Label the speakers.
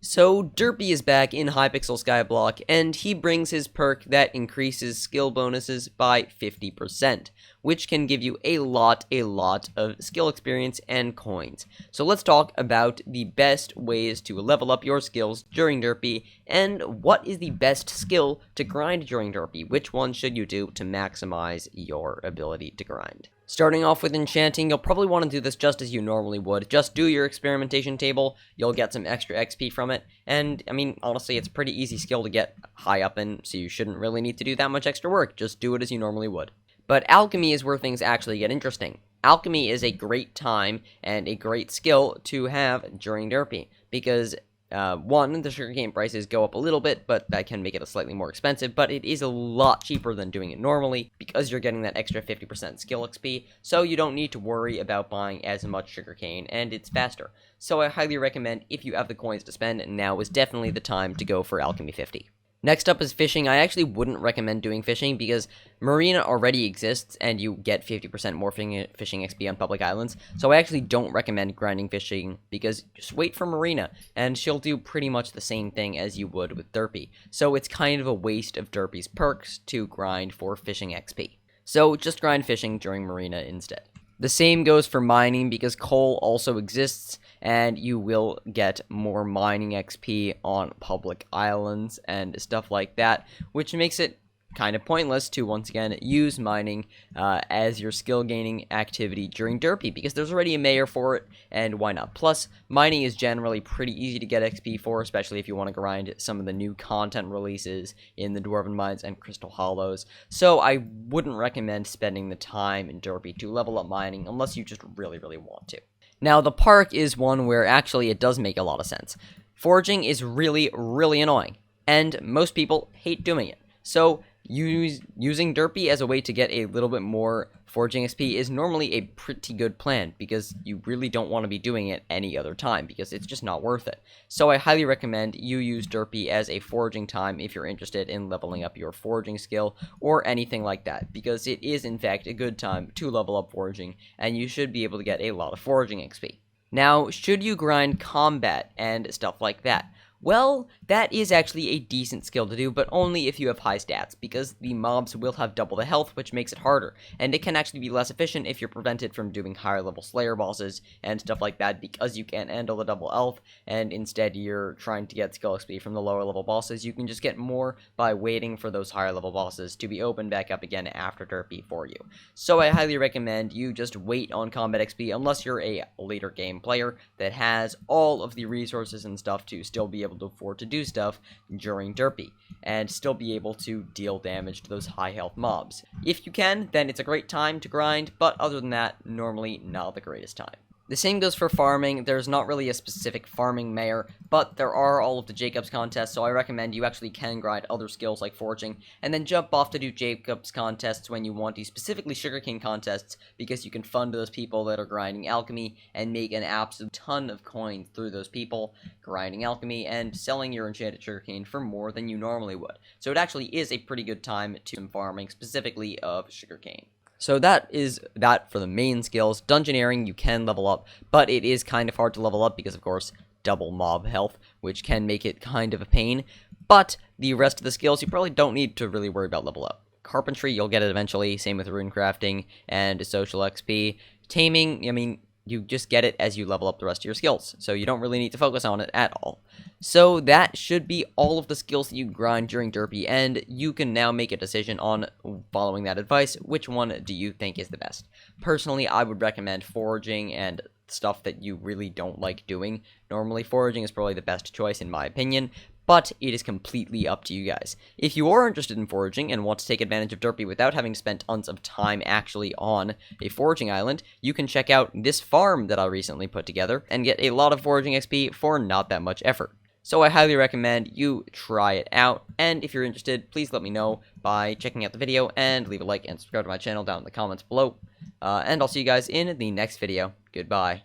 Speaker 1: So, Derpy is back in Hypixel Skyblock, and he brings his perk that increases skill bonuses by 50%, which can give you a lot of skill experience and coins. So let's talk about the best ways to level up your skills during Derpy, and what is the best skill to grind during Derpy. Which one should you do to maximize your ability to grind? Starting off with Enchanting, you'll probably want to do this just as you normally would. Just do your experimentation table, you'll get some extra XP from it, and, I mean, honestly, it's a pretty easy skill to get high up in, so you shouldn't really need to do that much extra work. Just do it as you normally would. But Alchemy is where things actually get interesting. Alchemy is a great time and a great skill to have during Derpy, because one, the sugarcane prices go up a little bit, but that can make it a slightly more expensive, but it is a lot cheaper than doing it normally, because you're getting that extra 50% skill XP, so you don't need to worry about buying as much sugarcane, and it's faster. So I highly recommend, if you have the coins to spend, now is definitely the time to go for Alchemy 50. Next up is fishing. I actually wouldn't recommend doing fishing because Marina already exists and you get 50% more fishing XP on public islands. So I actually don't recommend grinding fishing because just wait for Marina and she'll do pretty much the same thing as you would with Derpy. So it's kind of a waste of Derpy's perks to grind for fishing XP. So just grind fishing during Marina instead. The same goes for mining because coal also exists and you will get more mining XP on public islands and stuff like that, which makes it kind of pointless to once again use mining as your skill gaining activity during Derpy because there's already a mayor for it, and why not? Plus, mining is generally pretty easy to get XP for, especially if you want to grind some of the new content releases in the Dwarven Mines and Crystal Hollows. So I wouldn't recommend spending the time in Derpy to level up mining unless you just really want to. Now, the park is one where actually it does make a lot of sense. Foraging is really annoying, and most people hate doing it. So using Derpy as a way to get a little bit more foraging XP is normally a pretty good plan because you really don't want to be doing it any other time because it's just not worth it. So I highly recommend you use Derpy as a foraging time if you're interested in leveling up your foraging skill or anything like that, because it is in fact a good time to level up foraging and you should be able to get a lot of foraging XP. Now, should you grind combat and stuff like that? Well, that is actually a decent skill to do, but only if you have high stats, because the mobs will have double the health, which makes it harder, and it can actually be less efficient if you're prevented from doing higher level Slayer bosses and stuff like that, because you can't handle the double health, and instead you're trying to get skill XP from the lower level bosses. You can just get more by waiting for those higher level bosses to be opened back up again after Derpy for you. So I highly recommend you just wait on combat XP, unless you're a later game player that has all of the resources and stuff to still be able to afford to do stuff during Derpy, and still be able to deal damage to those high health mobs. If you can, then it's a great time to grind, but other than that, normally not the greatest time. The same goes for farming. There's not really a specific farming mayor, but there are all of the Jacobs contests, so I recommend you actually can grind other skills like foraging, and then jump off to do Jacobs contests when you want to, specifically sugarcane contests, because you can fund those people that are grinding alchemy and make an absolute ton of coins through those people grinding alchemy and selling your enchanted sugarcane for more than you normally would. So it actually is a pretty good time to farming, specifically of sugarcane. So that is that for the main skills. Dungeoneering, you can level up, but it is kind of hard to level up because, of course, double mob health, which can make it kind of a pain. But the rest of the skills, you probably don't need to really worry about level up. Carpentry, you'll get it eventually, same with rune crafting and social XP. Taming, I mean, you just get it as you level up the rest of your skills, so you don't really need to focus on it at all. So that should be all of the skills that you grind during Derpy, and you can now make a decision on following that advice. Which one do you think is the best? Personally, I would recommend foraging and stuff that you really don't like doing. Normally, foraging is probably the best choice in my opinion, but it is completely up to you guys. If you are interested in foraging and want to take advantage of Derpy without having spent tons of time actually on a foraging island, you can check out this farm that I recently put together and get a lot of foraging XP for not that much effort. So I highly recommend you try it out, and if you're interested, please let me know by checking out the video and leave a like and subscribe to my channel down in the comments below. And I'll see you guys in the next video. Goodbye.